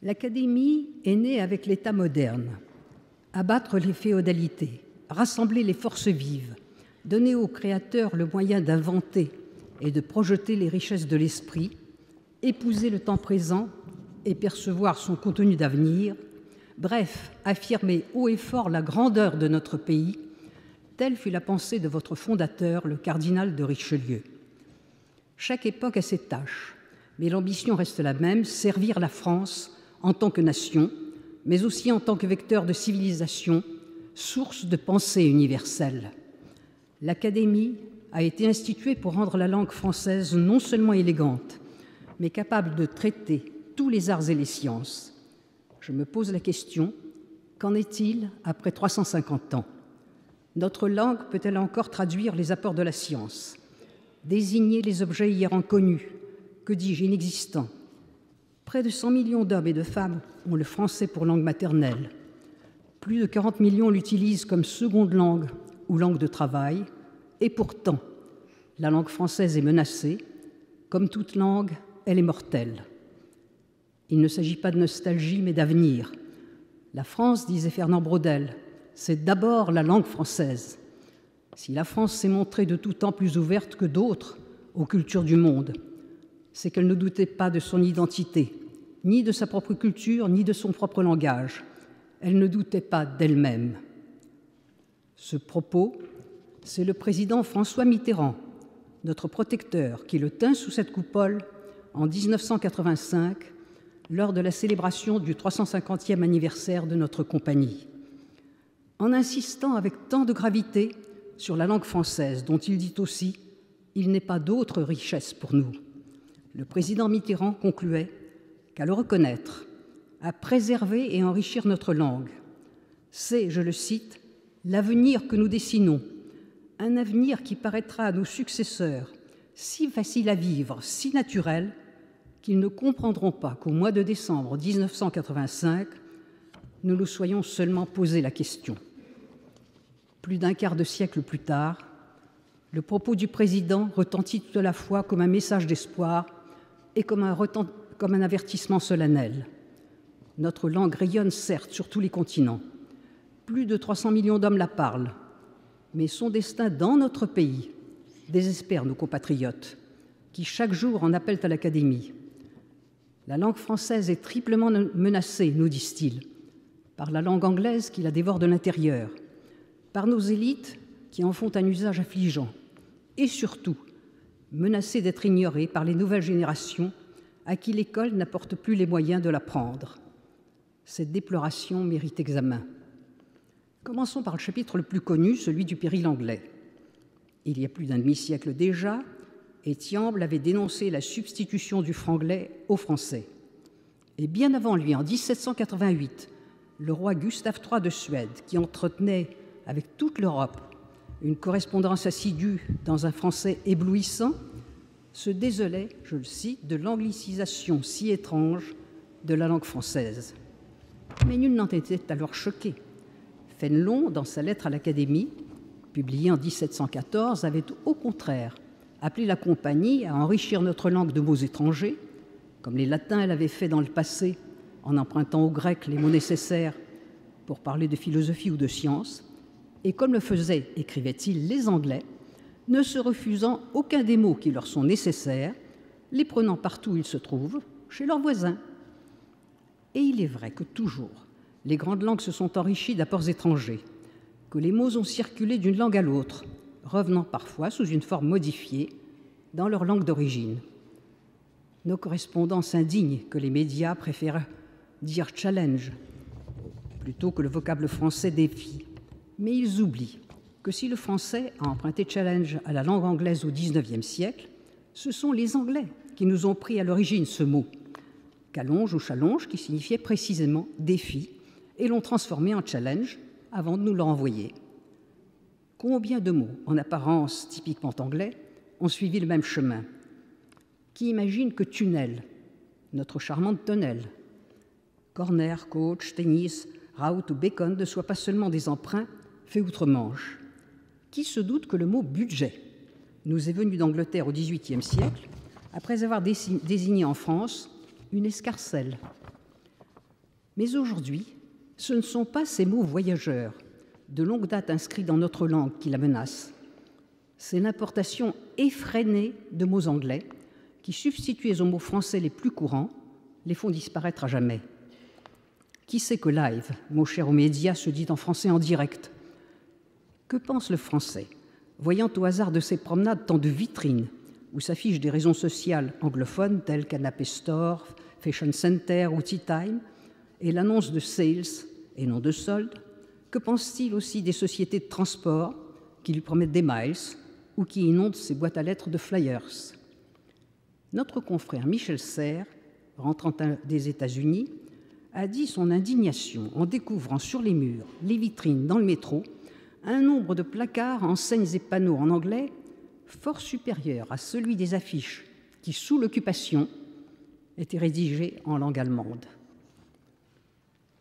L'Académie est née avec l'État moderne. Abattre les féodalités, rassembler les forces vives, donner aux créateurs le moyen d'inventer et de projeter les richesses de l'esprit, épouser le temps présent et percevoir son contenu d'avenir, bref, affirmer haut et fort la grandeur de notre pays, telle fut la pensée de votre fondateur, le cardinal de Richelieu. Chaque époque a ses tâches, mais l'ambition reste la même, servir la France en tant que nation, mais aussi en tant que vecteur de civilisation, source de pensée universelle. L'Académie a été instituée pour rendre la langue française non seulement élégante, mais capable de traiter tous les arts et les sciences. Je me pose la question, qu'en est-il après 350 ans? Notre langue peut-elle encore traduire les apports de la science, désigner les objets hier inconnus, que dis-je, inexistants? Près de 100 millions d'hommes et de femmes ont le français pour langue maternelle. Plus de 40 millions l'utilisent comme seconde langue ou langue de travail. Et pourtant, la langue française est menacée. Comme toute langue, elle est mortelle. Il ne s'agit pas de nostalgie, mais d'avenir. La France, disait Fernand Braudel, c'est d'abord la langue française. Si la France s'est montrée de tout temps plus ouverte que d'autres aux cultures du monde, c'est qu'elle ne doutait pas de son identité, ni de sa propre culture, ni de son propre langage. Elle ne doutait pas d'elle-même. Ce propos, c'est le président François Mitterrand, notre protecteur, qui le tint sous cette coupole en 1985, lors de la célébration du 350e anniversaire de notre compagnie. En insistant avec tant de gravité sur la langue française, dont il dit aussi « il n'est pas d'autre richesse pour nous », le président Mitterrand concluait qu'à le reconnaître, à préserver et enrichir notre langue, c'est, je le cite, « l'avenir que nous dessinons, un avenir qui paraîtra à nos successeurs si facile à vivre, si naturel, qu'ils ne comprendront pas qu'au mois de décembre 1985, nous nous soyons seulement posé la question. » Plus d'un quart de siècle plus tard, le propos du président retentit tout à la fois comme un message d'espoir et comme un avertissement solennel. Notre langue rayonne certes sur tous les continents. Plus de 300 millions d'hommes la parlent, mais son destin dans notre pays désespère nos compatriotes qui chaque jour en appellent à l'Académie. La langue française est triplement menacée, nous disent-ils, par la langue anglaise qui la dévore de l'intérieur, par nos élites qui en font un usage affligeant, et surtout menacée d'être ignorée par les nouvelles générations à qui l'école n'apporte plus les moyens de l'apprendre. Cette déploration mérite examen. Commençons par le chapitre le plus connu, celui du péril anglais. Il y a plus d'un demi-siècle déjà, Estiamble avait dénoncé la substitution du franglais au français. Et bien avant lui, en 1788, le roi Gustave III de Suède, qui entretenait avec toute l'Europe une correspondance assidue dans un français éblouissant, se désolait, je le cite, de l'anglicisation si étrange de la langue française. Mais nul n'en était alors choqué. Fénelon, dans sa lettre à l'Académie, publiée en 1714, avait au contraire appelé la Compagnie à enrichir notre langue de mots étrangers, comme les latins l'avaient fait dans le passé en empruntant aux Grecs les mots nécessaires pour parler de philosophie ou de science, et comme le faisaient, écrivait-il, les Anglais, ne se refusant aucun des mots qui leur sont nécessaires, les prenant partout où ils se trouvent, chez leurs voisins. Et il est vrai que toujours, les grandes langues se sont enrichies d'apports étrangers, que les mots ont circulé d'une langue à l'autre, revenant parfois sous une forme modifiée dans leur langue d'origine. Nos correspondants s'indignent que les médias préfèrent dire « challenge » plutôt que le vocable français « défi ». Mais ils oublient que si le français a emprunté « challenge » à la langue anglaise au XIXe siècle, ce sont les Anglais qui nous ont pris à l'origine ce mot, qu'allonge ou challonge, qui signifiait précisément « défi », et l'ont transformé en « challenge » avant de nous le renvoyer. Combien de mots, en apparence typiquement anglais, ont suivi le même chemin? Qui imagine que tunnel, notre charmante tonnelle, corner, coach, tennis, route ou bacon ne soient pas seulement des emprunts faits outre-Manche? Qui se doute que le mot budget nous est venu d'Angleterre au XVIIIe siècle, après avoir désigné en France une escarcelle? Mais aujourd'hui, ce ne sont pas ces mots voyageurs, de longue date inscrits dans notre langue, qui la menacent. C'est l'importation effrénée de mots anglais qui, substitués aux mots français les plus courants, les font disparaître à jamais. Qui sait que live, mot cher aux médias, se dit en français en direct? Que pense le français, voyant au hasard de ses promenades tant de vitrines où s'affichent des raisons sociales anglophones telles Canapé Store, Fashion Center ou Tea Time, et l'annonce de sales et non de soldes? Que pense-t-il aussi des sociétés de transport qui lui promettent des miles ou qui inondent ses boîtes à lettres de flyers? Notre confrère Michel Serres, rentrant des États-Unis, a dit son indignation en découvrant sur les murs, les vitrines dans le métro, un nombre de placards, enseignes et panneaux en anglais fort supérieur à celui des affiches qui, sous l'occupation, étaient rédigées en langue allemande.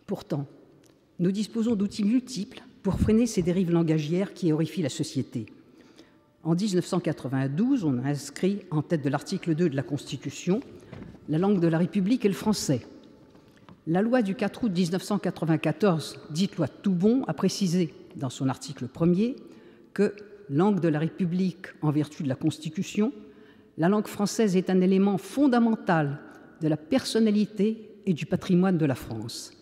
Pourtant, nous disposons d'outils multiples pour freiner ces dérives langagières qui horrifient la société. En 1992, on a inscrit en tête de l'article 2 de la Constitution la langue de la République est le français. La loi du 4 août 1994, dite loi Toubon, a précisé dans son article 1er que, langue de la République en vertu de la Constitution, la langue française est un élément fondamental de la personnalité et du patrimoine de la France.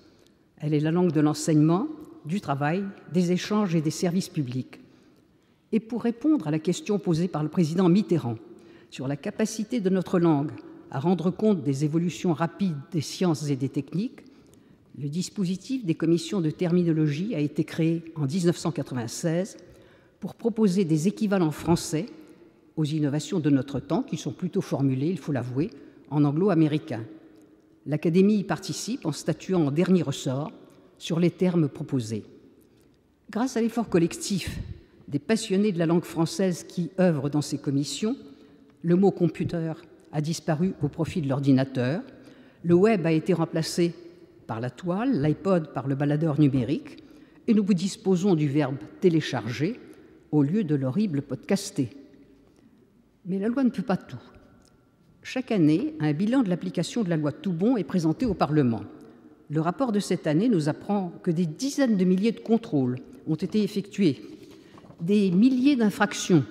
Elle est la langue de l'enseignement, du travail, des échanges et des services publics. Et pour répondre à la question posée par le président Mitterrand sur la capacité de notre langue à rendre compte des évolutions rapides des sciences et des techniques, le dispositif des commissions de terminologie a été créé en 1996 pour proposer des équivalents français aux innovations de notre temps, qui sont plutôt formulées, il faut l'avouer, en anglo-américain. L'Académie y participe en statuant en dernier ressort sur les termes proposés. Grâce à l'effort collectif des passionnés de la langue française qui œuvrent dans ces commissions, le mot « computer » a disparu au profit de l'ordinateur, le web a été remplacé par la toile, l'iPod par le baladeur numérique, et nous disposons du verbe « télécharger » au lieu de l'horrible « podcaster ». Mais la loi ne peut pas tout. Chaque année, un bilan de l'application de la loi Toubon est présenté au Parlement. Le rapport de cette année nous apprend que des dizaines de milliers de contrôles ont été effectués, des milliers d'infractions,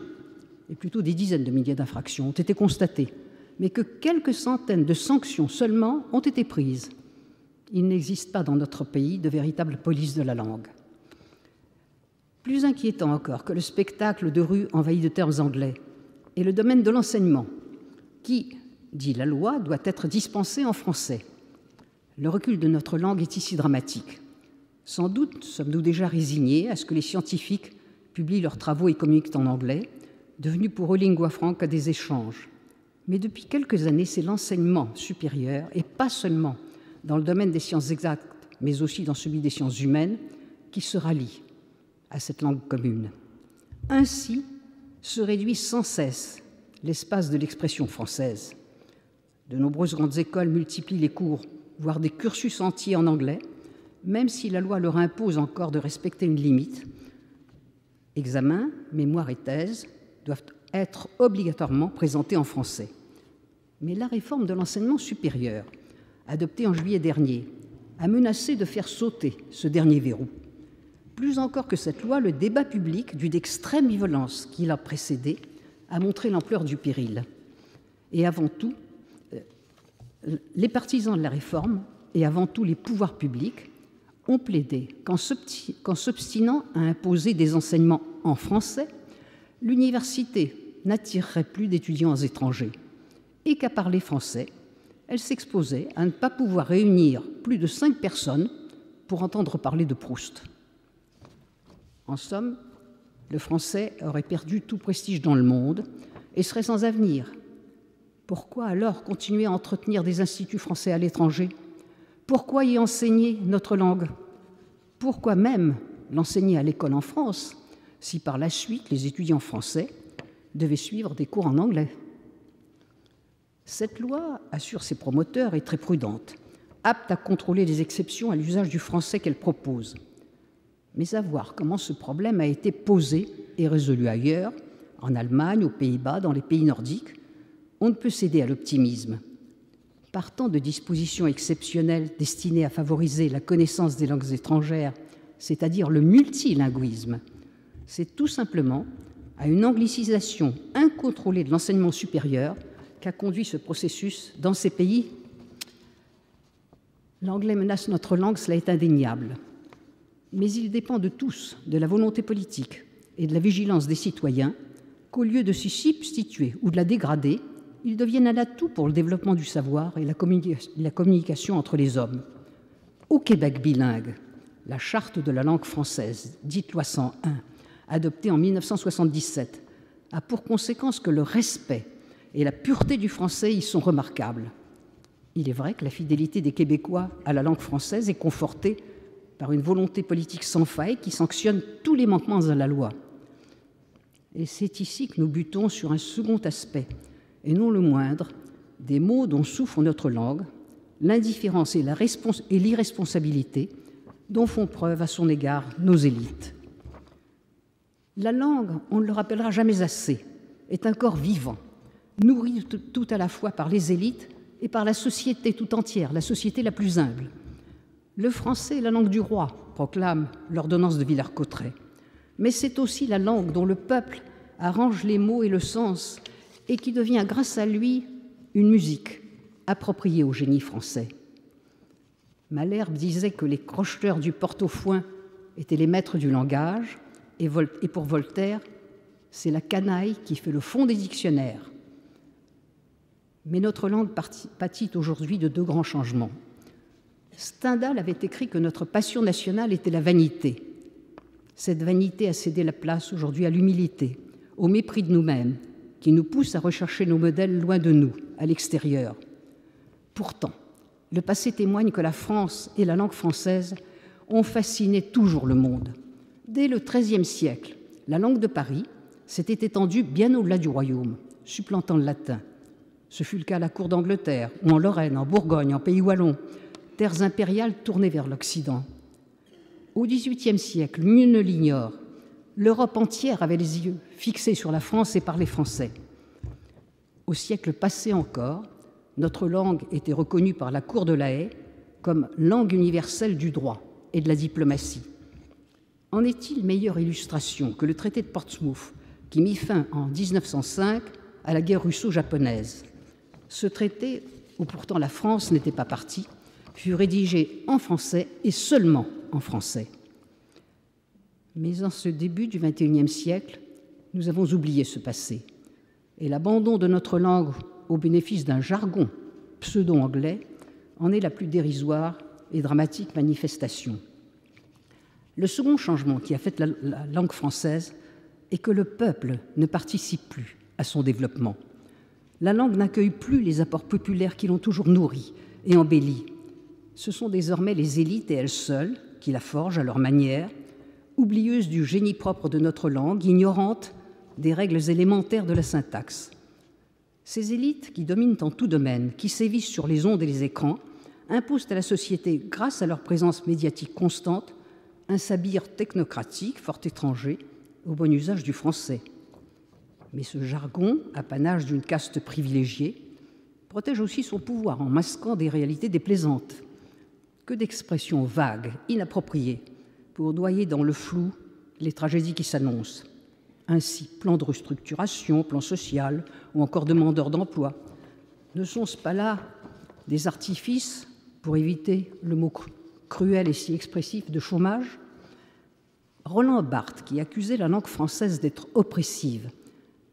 et plutôt des dizaines de milliers d'infractions, ont été constatées, mais que quelques centaines de sanctions seulement ont été prises. Il n'existe pas dans notre pays de véritable police de la langue. Plus inquiétant encore que le spectacle de rue envahi de termes anglais est le domaine de l'enseignement, qui, dit la loi, doit être dispensé en français. Le recul de notre langue est ici dramatique. Sans doute sommes-nous déjà résignés à ce que les scientifiques publient leurs travaux et communiquent en anglais, devenus pour eux lingua franca des échanges. Mais depuis quelques années, c'est l'enseignement supérieur, et pas seulement dans le domaine des sciences exactes, mais aussi dans celui des sciences humaines, qui se rallie à cette langue commune. Ainsi se réduit sans cesse l'espace de l'expression française. De nombreuses grandes écoles multiplient les cours, voire des cursus entiers en anglais, même si la loi leur impose encore de respecter une limite. Examens, mémoires et thèses doivent être obligatoirement présentés en français. Mais la réforme de l'enseignement supérieur, adoptée en juillet dernier, a menacé de faire sauter ce dernier verrou. Plus encore que cette loi, le débat public, d'une extrême violence qui l'a précédé, a montré l'ampleur du péril. Et avant tout, les partisans de la réforme, et avant tout les pouvoirs publics, ont plaidé qu'en s'obstinant à imposer des enseignements en français, l'université n'attirerait plus d'étudiants étrangers et qu'à parler français, elle s'exposait à ne pas pouvoir réunir plus de 5 personnes pour entendre parler de Proust. En somme, le français aurait perdu tout prestige dans le monde et serait sans avenir. Pourquoi alors continuer à entretenir des instituts français à l'étranger? Pourquoi y enseigner notre langue? Pourquoi même l'enseigner à l'école en France si par la suite les étudiants français devaient suivre des cours en anglais? Cette loi, assure ses promoteurs, est très prudente, apte à contrôler les exceptions à l'usage du français qu'elle propose. Mais à voir comment ce problème a été posé et résolu ailleurs, en Allemagne, aux Pays-Bas, dans les pays nordiques, on ne peut céder à l'optimisme. Partant de dispositions exceptionnelles destinées à favoriser la connaissance des langues étrangères, c'est-à-dire le multilinguisme, c'est tout simplement à une anglicisation incontrôlée de l'enseignement supérieur qu'a conduit ce processus dans ces pays. L'anglais menace notre langue, cela est indéniable. Mais il dépend de tous, de la volonté politique et de la vigilance des citoyens, qu'au lieu de s'y substituer ou de la dégrader, ils deviennent un atout pour le développement du savoir et la communication entre les hommes. Au Québec bilingue, la Charte de la langue française, dite Loi 101, adoptée en 1977, a pour conséquence que le respect et la pureté du français y sont remarquables. Il est vrai que la fidélité des Québécois à la langue française est confortée par une volonté politique sans faille qui sanctionne tous les manquements à la loi. Et c'est ici que nous butons sur un second aspect, et non le moindre, des maux dont souffre notre langue, l'indifférence et l'irresponsabilité dont font preuve à son égard nos élites. La langue, on ne le rappellera jamais assez, est un corps vivant, nourri tout à la fois par les élites et par la société tout entière, la société la plus humble. Le français est la langue du roi, proclame l'ordonnance de Villers-Cotterêts, mais c'est aussi la langue dont le peuple arrange les mots et le sens et qui devient grâce à lui une musique appropriée au génie français. Malherbe disait que les crocheteurs du porte-au-foin étaient les maîtres du langage, et pour Voltaire, c'est la canaille qui fait le fond des dictionnaires. Mais notre langue pâtit aujourd'hui de deux grands changements. Stendhal avait écrit que notre passion nationale était la vanité. Cette vanité a cédé la place aujourd'hui à l'humilité, au mépris de nous-mêmes, qui nous pousse à rechercher nos modèles loin de nous, à l'extérieur. Pourtant, le passé témoigne que la France et la langue française ont fasciné toujours le monde. Dès le XIIIe siècle, la langue de Paris s'était étendue bien au-delà du royaume, supplantant le latin. Ce fut le cas à la cour d'Angleterre, ou en Lorraine, en Bourgogne, en Pays wallon, terres impériales tournées vers l'Occident. Au XVIIIe siècle, nul ne l'ignore, l'Europe entière avait les yeux fixés sur la France et par les Français. Au siècle passé encore, notre langue était reconnue par la Cour de la Haye comme langue universelle du droit et de la diplomatie. En est-il meilleure illustration que le traité de Portsmouth qui mit fin en 1905 à la guerre russo-japonaise? Ce traité, où pourtant la France n'était pas partie, fut rédigé en français et seulement en français. Mais en ce début du XXIe siècle, nous avons oublié ce passé. Et l'abandon de notre langue au bénéfice d'un jargon pseudo-anglais en est la plus dérisoire et dramatique manifestation. Le second changement qui a fait la langue française est que le peuple ne participe plus à son développement. La langue n'accueille plus les apports populaires qui l'ont toujours nourrie et embellie. Ce sont désormais les élites et elles seules qui la forgent à leur manière, oublieuses du génie propre de notre langue, ignorantes des règles élémentaires de la syntaxe. Ces élites qui dominent en tout domaine, qui sévissent sur les ondes et les écrans, imposent à la société, grâce à leur présence médiatique constante, un sabir technocratique fort étranger au bon usage du français. Mais ce jargon, apanage d'une caste privilégiée, protège aussi son pouvoir en masquant des réalités déplaisantes. Que d'expressions vagues, inappropriées, pour noyer dans le flou les tragédies qui s'annoncent. Ainsi, plan de restructuration, plan social ou encore demandeur d'emploi. Ne sont-ce pas là des artifices pour éviter le mot cruel et si expressif de chômage? Roland Barthes, qui accusait la langue française d'être oppressive,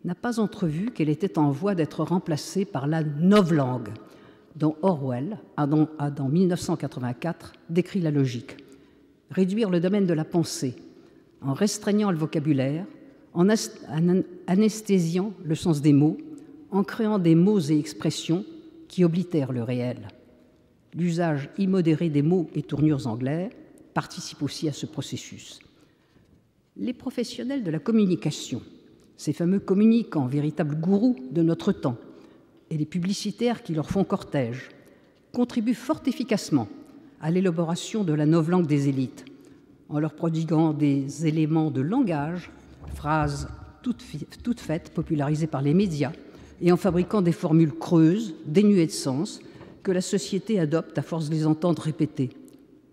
n'a pas entrevu qu'elle était en voie d'être remplacée par la novlangue, dont Orwell a dans 1984 décrit la logique. Réduire le domaine de la pensée en restreignant le vocabulaire, en anesthésiant le sens des mots, en créant des mots et expressions qui oblitèrent le réel. L'usage immodéré des mots et tournures anglais participe aussi à ce processus. Les professionnels de la communication, ces fameux communicants, véritables gourous de notre temps, et les publicitaires qui leur font cortège, contribuent fort efficacement à l'élaboration de la novlangue des élites, en leur prodiguant des éléments de langage, phrases toutes faites, popularisées par les médias, et en fabriquant des formules creuses, dénuées de sens, que la société adopte à force de les entendre répéter,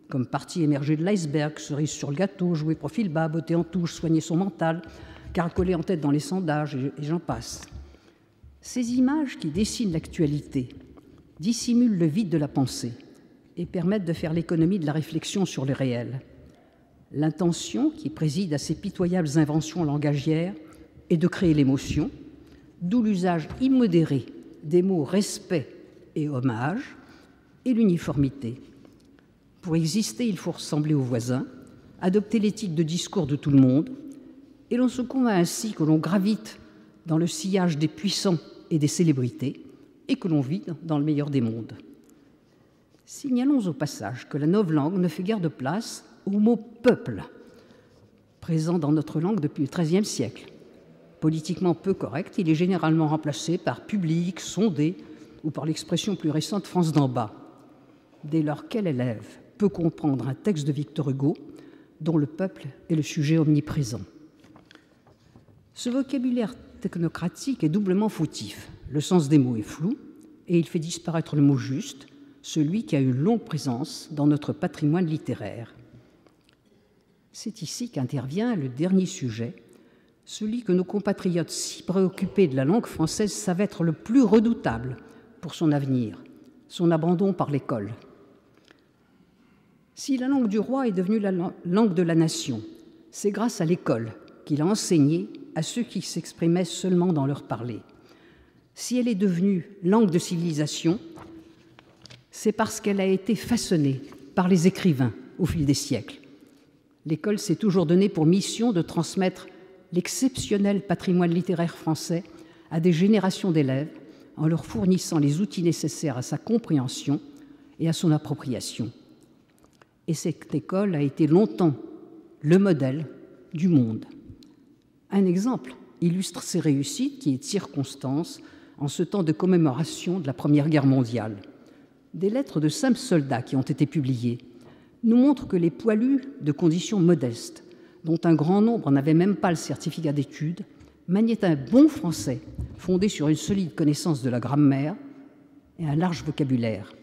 comme partie émergée de l'iceberg, cerise sur le gâteau, jouer profil bas, beauté en touche, soigner son mental, caracoler en tête dans les sondages, et j'en passe. Ces images qui dessinent l'actualité dissimulent le vide de la pensée et permettent de faire l'économie de la réflexion sur le réel. L'intention qui préside à ces pitoyables inventions langagières est de créer l'émotion, d'où l'usage immodéré des mots respect et hommage et l'uniformité. Pour exister, il faut ressembler aux voisins, adopter l'éthique de discours de tout le monde, et l'on se convainc ainsi que l'on gravite dans le sillage des puissants et des célébrités, et que l'on vit dans le meilleur des mondes. Signalons au passage que la novlangue ne fait guère de place au mot « peuple », présent dans notre langue depuis le XIIIe siècle. Politiquement peu correct, il est généralement remplacé par « public »,« sondé » ou par l'expression plus récente « France d'en bas ». Dès lors, quel élève peut comprendre un texte de Victor Hugo dont le peuple est le sujet omniprésent? Ce vocabulaire technocratique est doublement fautif. Le sens des mots est flou et il fait disparaître le mot juste, celui qui a une longue présence dans notre patrimoine littéraire. C'est ici qu'intervient le dernier sujet, celui que nos compatriotes si préoccupés de la langue française savent être le plus redoutable pour son avenir, son abandon par l'école. Si la langue du roi est devenue la langue de la nation, c'est grâce à l'école qu'il a enseigné à ceux qui s'exprimaient seulement dans leur parler. Si elle est devenue langue de civilisation, c'est parce qu'elle a été façonnée par les écrivains au fil des siècles. L'école s'est toujours donnée pour mission de transmettre l'exceptionnel patrimoine littéraire français à des générations d'élèves en leur fournissant les outils nécessaires à sa compréhension et à son appropriation. Et cette école a été longtemps le modèle du monde. Un exemple illustre ces réussites qui est circonstance en ce temps de commémoration de la Première Guerre mondiale. Des lettres de simples soldats qui ont été publiées nous montrent que les poilus de conditions modestes, dont un grand nombre n'avaient même pas le certificat d'études, maniaient un bon français fondé sur une solide connaissance de la grammaire et un large vocabulaire.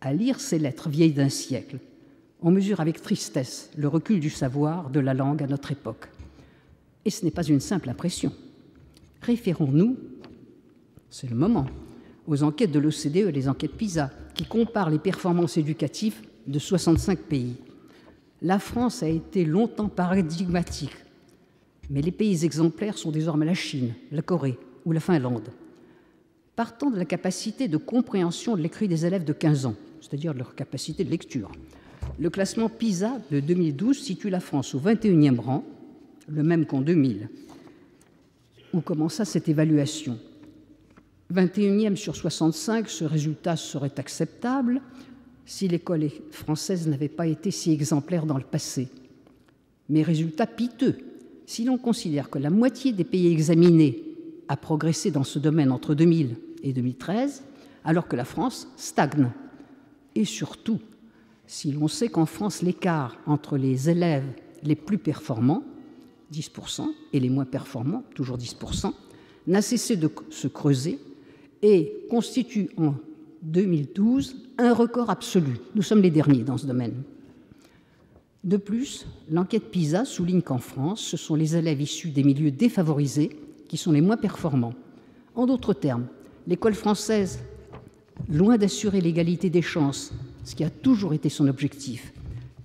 À lire ces lettres vieilles d'un siècle, on mesure avec tristesse le recul du savoir de la langue à notre époque. Et ce n'est pas une simple impression. Référons-nous, c'est le moment, aux enquêtes de l'OCDE et les enquêtes PISA, qui comparent les performances éducatives de 65 pays. La France a été longtemps paradigmatique, mais les pays exemplaires sont désormais la Chine, la Corée ou la Finlande. Partant de la capacité de compréhension de l'écrit des élèves de 15 ans, c'est-à-dire de leur capacité de lecture, le classement PISA de 2012 situe la France au 21e rang, le même qu'en 2000. Où commença cette évaluation? 21e sur 65, ce résultat serait acceptable si l'école française n'avait pas été si exemplaire dans le passé. Mais résultat piteux, si l'on considère que la moitié des pays examinés a progressé dans ce domaine entre 2000 et 2013, alors que la France stagne. Et surtout, si l'on sait qu'en France, l'écart entre les élèves les plus performants, 10%, et les moins performants, toujours 10%, n'a cessé de se creuser et constitue en 2012 un record absolu. Nous sommes les derniers dans ce domaine. De plus, l'enquête PISA souligne qu'en France, ce sont les élèves issus des milieux défavorisés qui sont les moins performants. En d'autres termes, l'école française, loin d'assurer l'égalité des chances, ce qui a toujours été son objectif,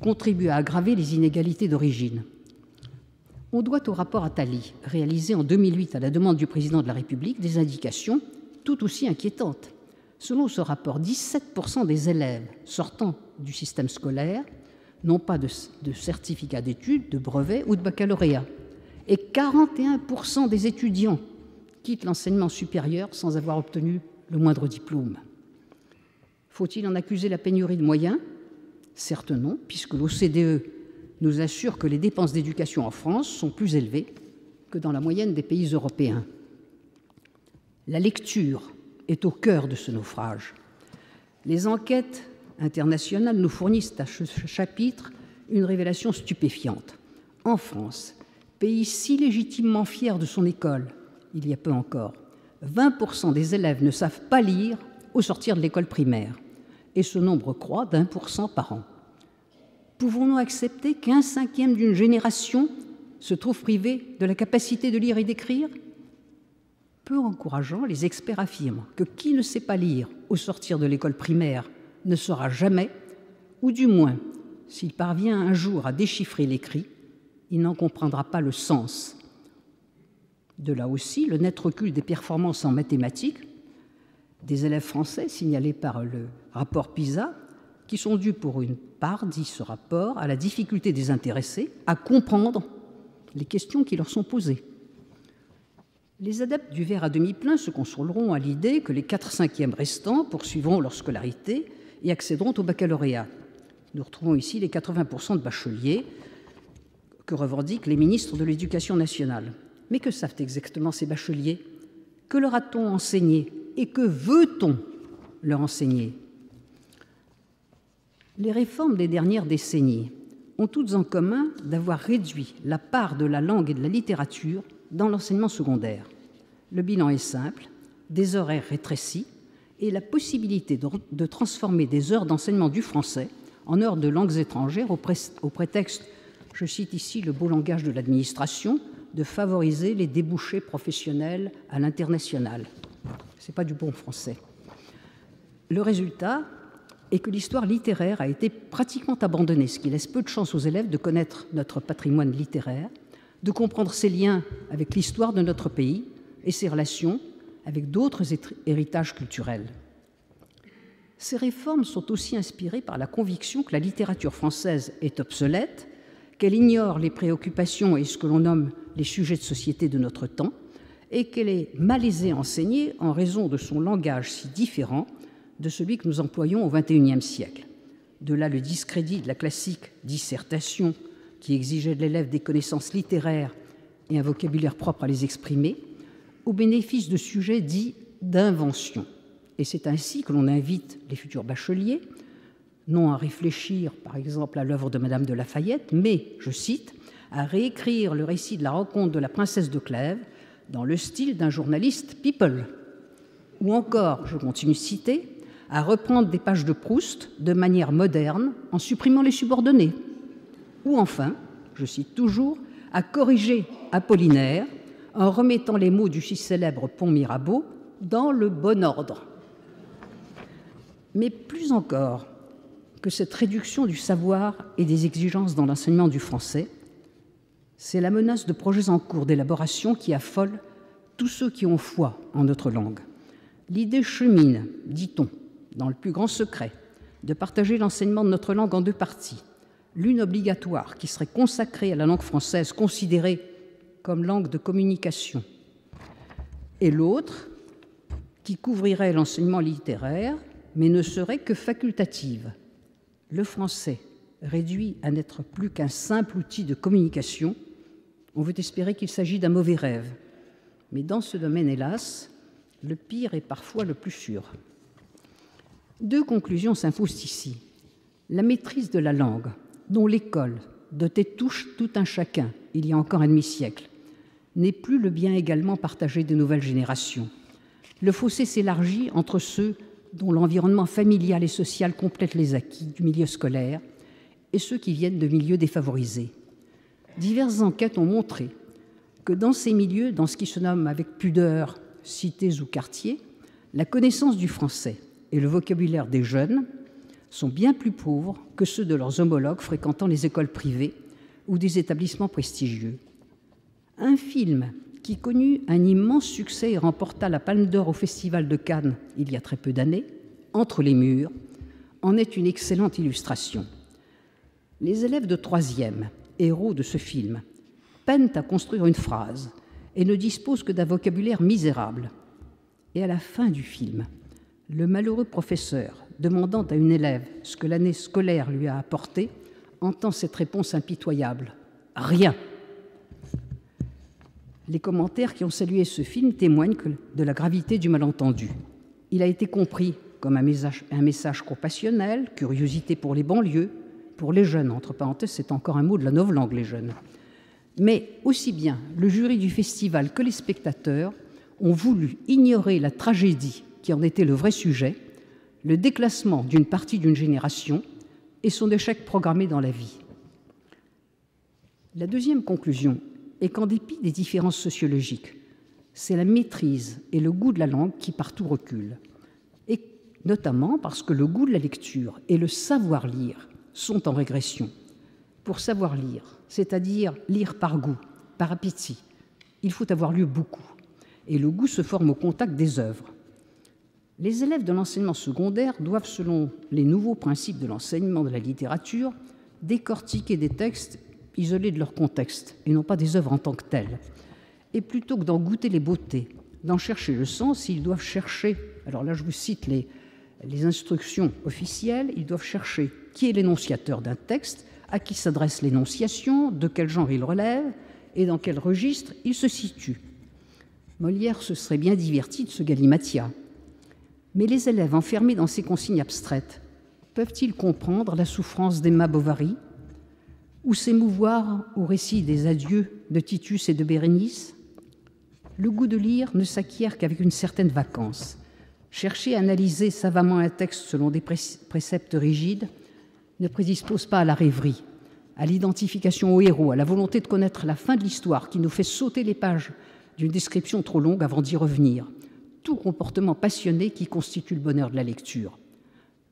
contribue à aggraver les inégalités d'origine. On doit au rapport Attali, réalisé en 2008 à la demande du président de la République, des indications tout aussi inquiétantes. Selon ce rapport, 17% des élèves sortant du système scolaire n'ont pas de certificat d'études, de brevet ou de baccalauréat. Et 41% des étudiants quittent l'enseignement supérieur sans avoir obtenu le moindre diplôme. Faut-il en accuser la pénurie de moyens? Certes non, puisque l'OCDE nous assure que les dépenses d'éducation en France sont plus élevées que dans la moyenne des pays européens. La lecture est au cœur de ce naufrage. Les enquêtes internationales nous fournissent à ce chapitre une révélation stupéfiante. En France, pays si légitimement fier de son école, il y a peu encore, 20% des élèves ne savent pas lire au sortir de l'école primaire. et ce nombre croît d'1% par an. Pouvons-nous accepter qu'un cinquième d'une génération se trouve privé de la capacité de lire et d'écrire? Peu encourageant, les experts affirment que qui ne sait pas lire au sortir de l'école primaire ne saura jamais, ou du moins, s'il parvient un jour à déchiffrer l'écrit, il n'en comprendra pas le sens. De là aussi le net recul des performances en mathématiques des élèves français signalés par le rapport PISA, qui sont dus pour une part, dit ce rapport, à la difficulté des intéressés à comprendre les questions qui leur sont posées. Les adeptes du verre à demi plein se consoleront à l'idée que les 4/5e restants poursuivront leur scolarité et accéderont au baccalauréat. Nous retrouvons ici les 80% de bacheliers que revendiquent les ministres de l'Éducation nationale. Mais que savent exactement ces bacheliers? Que leur a-t-on enseigné et que veut-on leur enseigner? Les réformes des dernières décennies ont toutes en commun d'avoir réduit la part de la langue et de la littérature dans l'enseignement secondaire. Le bilan est simple, des horaires rétrécis et la possibilité de transformer des heures d'enseignement du français en heures de langues étrangères au prétexte, je cite ici le beau langage de l'administration, de favoriser les débouchés professionnels à l'international. Ce n'est pas du bon français. Le résultat est que l'histoire littéraire a été pratiquement abandonnée, ce qui laisse peu de chance aux élèves de connaître notre patrimoine littéraire, de comprendre ses liens avec l'histoire de notre pays et ses relations avec d'autres héritages culturels. Ces réformes sont aussi inspirées par la conviction que la littérature française est obsolète, qu'elle ignore les préoccupations et ce que l'on nomme les sujets de société de notre temps, et qu'elle est malaisée à enseigner en raison de son langage si différent de celui que nous employons au XXIe siècle. De là le discrédit de la classique dissertation qui exigeait de l'élève des connaissances littéraires et un vocabulaire propre à les exprimer, au bénéfice de sujets dits d'invention. Et c'est ainsi que l'on invite les futurs bacheliers, non à réfléchir, par exemple, à l'œuvre de Madame de Lafayette, mais, je cite, à réécrire le récit de la rencontre de la princesse de Clèves dans le style d'un journaliste People. Ou encore, je continue de citer, à reprendre des pages de Proust de manière moderne en supprimant les subordonnés. Ou enfin, je cite toujours, à corriger Apollinaire en remettant les mots du si célèbre Pont Mirabeau dans le bon ordre. Mais plus encore que cette réduction du savoir et des exigences dans l'enseignement du français, c'est la menace de projets en cours d'élaboration qui affole tous ceux qui ont foi en notre langue. L'idée chemine, dit-on, dans le plus grand secret, de partager l'enseignement de notre langue en deux parties. L'une obligatoire, qui serait consacrée à la langue française, considérée comme langue de communication, et l'autre, qui couvrirait l'enseignement littéraire, mais ne serait que facultative. Le français, réduit à n'être plus qu'un simple outil de communication, on veut espérer qu'il s'agit d'un mauvais rêve. Mais dans ce domaine, hélas, le pire est parfois le plus sûr. Deux conclusions s'imposent ici. La maîtrise de la langue, dont l'école dotait tout un chacun il y a encore un demi-siècle, n'est plus le bien également partagé des nouvelles générations. Le fossé s'élargit entre ceux dont l'environnement familial et social complète les acquis du milieu scolaire et ceux qui viennent de milieux défavorisés. Diverses enquêtes ont montré que dans ces milieux, dans ce qui se nomme avec pudeur cités ou quartiers, la connaissance du français et le vocabulaire des jeunes sont bien plus pauvres que ceux de leurs homologues fréquentant les écoles privées ou des établissements prestigieux. Un film qui connut un immense succès et remporta la Palme d'Or au Festival de Cannes il y a très peu d'années, Entre les murs, en est une excellente illustration. Les élèves de 3e, héros de ce film, peinent à construire une phrase et ne disposent que d'un vocabulaire misérable. Et à la fin du film, le malheureux professeur, demandant à une élève ce que l'année scolaire lui a apporté, entend cette réponse impitoyable : « Rien !» Les commentaires qui ont salué ce film témoignent de la gravité du malentendu. Il a été compris comme un message compassionnel, curiosité pour les banlieues, pour les jeunes, entre parenthèses, c'est encore un mot de la novlangue, les jeunes. Mais aussi bien le jury du festival que les spectateurs ont voulu ignorer la tragédie qui en était le vrai sujet, le déclassement d'une partie d'une génération et son échec programmé dans la vie. La deuxième conclusion est qu'en dépit des différences sociologiques, c'est la maîtrise et le goût de la langue qui partout reculent, et notamment parce que le goût de la lecture et le savoir lire sont en régression. Pour savoir lire, c'est-à-dire lire par goût, par appétit, il faut avoir lu beaucoup, et le goût se forme au contact des œuvres. Les élèves de l'enseignement secondaire doivent, selon les nouveaux principes de l'enseignement de la littérature, décortiquer des textes isolés de leur contexte, et non pas des œuvres en tant que telles. Et plutôt que d'en goûter les beautés, d'en chercher le sens, ils doivent chercher, alors là je vous cite les instructions officielles, ils doivent chercher qui est l'énonciateur d'un texte, à qui s'adresse l'énonciation, de quel genre il relève et dans quel registre il se situe. Molière se serait bien diverti de ce galimatia. Mais les élèves enfermés dans ces consignes abstraites peuvent-ils comprendre la souffrance d'Emma Bovary ou s'émouvoir au récit des adieux de Titus et de Bérénice? Le goût de lire ne s'acquiert qu'avec une certaine vacance. Chercher à analyser savamment un texte selon des préceptes rigides ne prédispose pas à la rêverie, à l'identification au héros, à la volonté de connaître la fin de l'histoire qui nous fait sauter les pages d'une description trop longue avant d'y revenir. Tout comportement passionné qui constitue le bonheur de la lecture.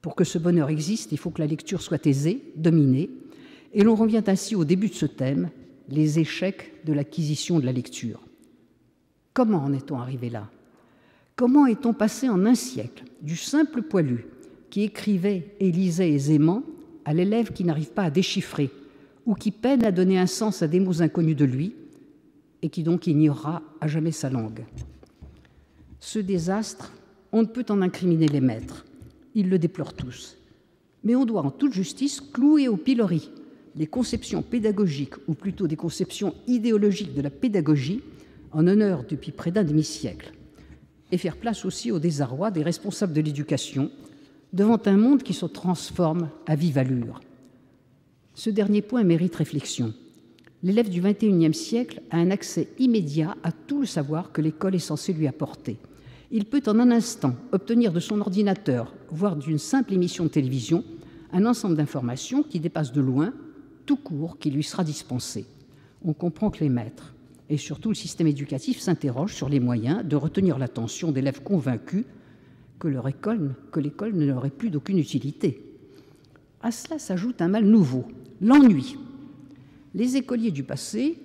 Pour que ce bonheur existe, il faut que la lecture soit aisée, dominée, et l'on revient ainsi au début de ce thème, les échecs de l'acquisition de la lecture. Comment en est-on arrivé là? Comment est-on passé en un siècle du simple poilu qui écrivait et lisait aisément à l'élève qui n'arrive pas à déchiffrer ou qui peine à donner un sens à des mots inconnus de lui et qui donc ignorera à jamais sa langue? Ce désastre, on ne peut en incriminer les maîtres. Ils le déplorent tous. Mais on doit en toute justice clouer au pilori les conceptions pédagogiques, ou plutôt des conceptions idéologiques de la pédagogie, en honneur depuis près d'un demi-siècle, et faire place aussi au désarroi des responsables de l'éducation devant un monde qui se transforme à vive allure. Ce dernier point mérite réflexion. L'élève du XXIe siècle a un accès immédiat à tout le savoir que l'école est censée lui apporter. Il peut en un instant obtenir de son ordinateur, voire d'une simple émission de télévision, un ensemble d'informations qui dépasse de loin tout cours qui lui sera dispensé. On comprend que les maîtres, et surtout le système éducatif, s'interrogent sur les moyens de retenir l'attention d'élèves convaincus que l'école ne leur est plus d'aucune utilité. À cela s'ajoute un mal nouveau, l'ennui. Les écoliers du passé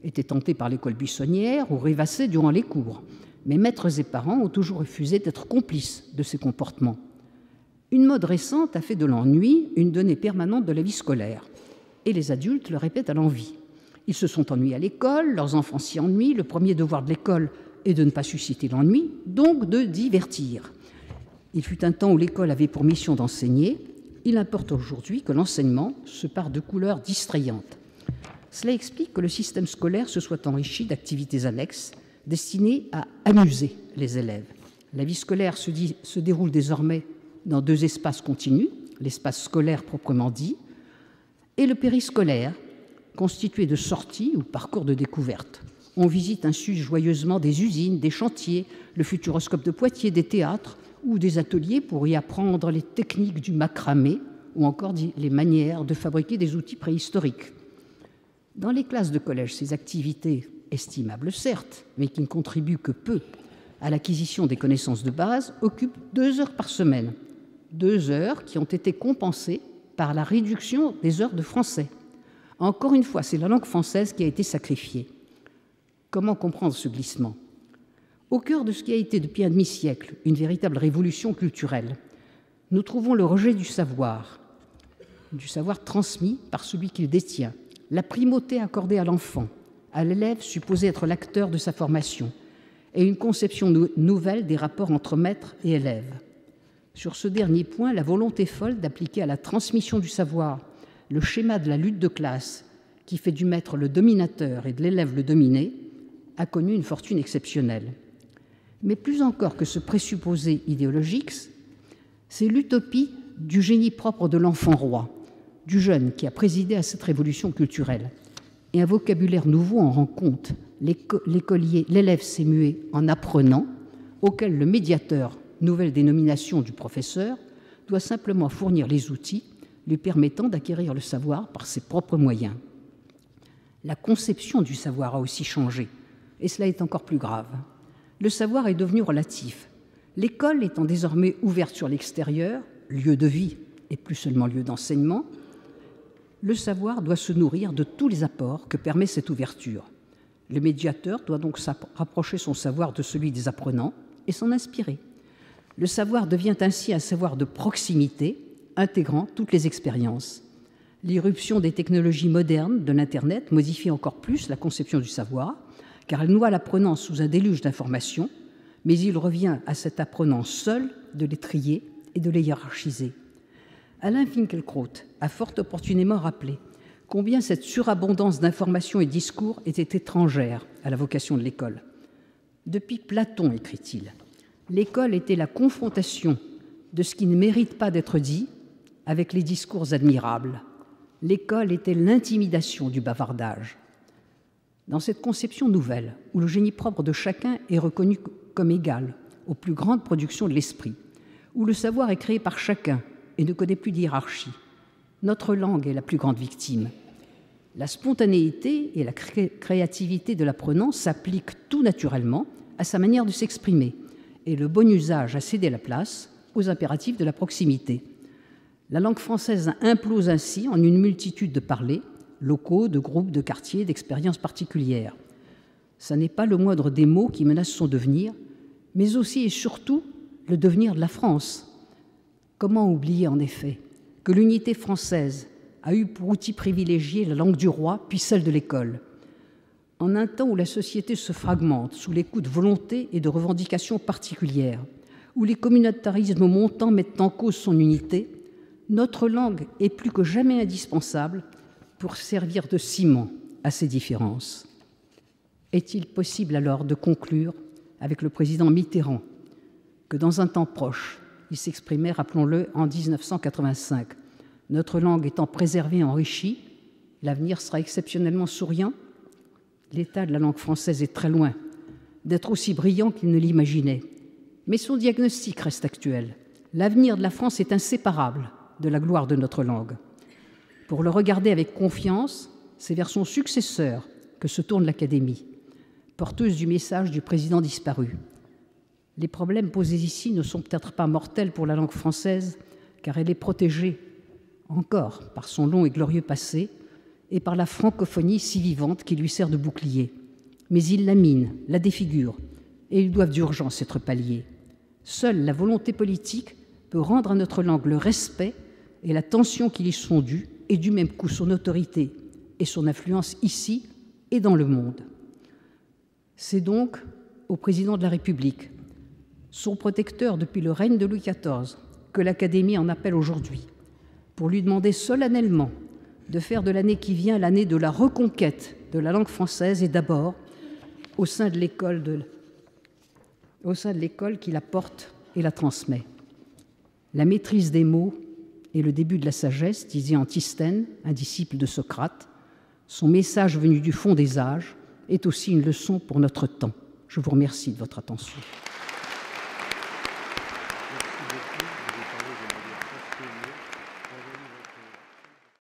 étaient tentés par l'école buissonnière ou rêvassaient durant les cours, mais maîtres et parents ont toujours refusé d'être complices de ces comportements. Une mode récente a fait de l'ennui une donnée permanente de la vie scolaire, et les adultes le répètent à l'envi. Ils se sont ennuyés à l'école, leurs enfants s'y ennuient, le premier devoir de l'école est de ne pas susciter l'ennui, donc de divertir. Il fut un temps où l'école avait pour mission d'enseigner, il importe aujourd'hui que l'enseignement se pare de couleurs distrayantes. Cela explique que le système scolaire se soit enrichi d'activités annexes destinées à amuser les élèves. La vie scolaire se déroule désormais dans deux espaces continus, l'espace scolaire proprement dit, et le périscolaire, constitué de sorties ou parcours de découverte. On visite ainsi joyeusement des usines, des chantiers, le Futuroscope de Poitiers, des théâtres ou des ateliers pour y apprendre les techniques du macramé ou encore les manières de fabriquer des outils préhistoriques. Dans les classes de collège, ces activités, estimables certes, mais qui ne contribuent que peu à l'acquisition des connaissances de base, occupent 2 heures par semaine. 2 heures qui ont été compensées par la réduction des heures de français. Encore une fois, c'est la langue française qui a été sacrifiée. Comment comprendre ce glissement? Au cœur de ce qui a été depuis un demi-siècle une véritable révolution culturelle, nous trouvons le rejet du savoir transmis par celui qu'il détient, la primauté accordée à l'enfant, à l'élève supposé être l'acteur de sa formation, et une conception nouvelle des rapports entre maître et élève. Sur ce dernier point, la volonté folle d'appliquer à la transmission du savoir le schéma de la lutte de classe qui fait du maître le dominateur et de l'élève le dominé a connu une fortune exceptionnelle. Mais plus encore que ce présupposé idéologique, c'est l'utopie du génie propre de l'enfant roi, du jeune qui a présidé à cette révolution culturelle. Et un vocabulaire nouveau en rend compte. L'élève s'est mué en apprenant, auquel le médiateur, nouvelle dénomination du professeur, doit simplement fournir les outils lui permettant d'acquérir le savoir par ses propres moyens. La conception du savoir a aussi changé, et cela est encore plus grave. Le savoir est devenu relatif. L'école étant désormais ouverte sur l'extérieur, lieu de vie et plus seulement lieu d'enseignement, le savoir doit se nourrir de tous les apports que permet cette ouverture. Le médiateur doit donc rapprocher son savoir de celui des apprenants et s'en inspirer. Le savoir devient ainsi un savoir de proximité, intégrant toutes les expériences. L'irruption des technologies modernes de l'Internet modifie encore plus la conception du savoir, car elle noie l'apprenant sous un déluge d'informations, mais il revient à cet apprenant seul de les trier et de les hiérarchiser. Alain Finkielkraut a fort opportunément rappelé combien cette surabondance d'informations et discours était étrangère à la vocation de l'école. Depuis Platon, écrit-il, l'école était la confrontation de ce qui ne mérite pas d'être dit avec les discours admirables. L'école était l'intimidation du bavardage. Dans cette conception nouvelle, où le génie propre de chacun est reconnu comme égal aux plus grandes productions de l'esprit, où le savoir est créé par chacun et ne connaît plus d'hiérarchie, notre langue est la plus grande victime. La spontanéité et la créativité de l'apprenant s'appliquent tout naturellement à sa manière de s'exprimer, et le bon usage a cédé la place aux impératifs de la proximité. La langue française implose ainsi en une multitude de parlers, locaux, de groupes, de quartiers, d'expériences particulières. Ce n'est pas le moindre des mots qui menace son devenir, mais aussi et surtout le devenir de la France. Comment oublier en effet que l'unité française a eu pour outil privilégié la langue du roi, puis celle de l'école. En un temps où la société se fragmente sous les coups de volonté et de revendications particulières, où les communautarismes montants mettent en cause son unité, notre langue est plus que jamais indispensable pour servir de ciment à ces différences. Est-il possible alors de conclure avec le président Mitterrand que dans un temps proche, il s'exprimait, rappelons-le, en 1985, notre langue étant préservée et enrichie, l'avenir sera exceptionnellement souriant? L'état de la langue française est très loin d'être aussi brillant qu'il ne l'imaginait. Mais son diagnostic reste actuel. L'avenir de la France est inséparable de la gloire de notre langue. Pour le regarder avec confiance, c'est vers son successeur que se tourne l'Académie, porteuse du message du président disparu. Les problèmes posés ici ne sont peut-être pas mortels pour la langue française, car elle est protégée encore par son long et glorieux passé et par la francophonie si vivante qui lui sert de bouclier. Mais ils la minent, la défigurent, et ils doivent d'urgence être palliés. Seule la volonté politique peut rendre à notre langue le respect et l'attention qui lui sont dus, et du même coup son autorité et son influence ici et dans le monde. C'est donc au président de la République, son protecteur depuis le règne de Louis XIV, que l'Académie en appelle aujourd'hui, pour lui demander solennellement de faire de l'année qui vient l'année de la reconquête de la langue française et d'abord au sein de l'école qui la porte et la transmet. La maîtrise des mots est le début de la sagesse, disait Antisthène, un disciple de Socrate. Son message venu du fond des âges est aussi une leçon pour notre temps. Je vous remercie de votre attention.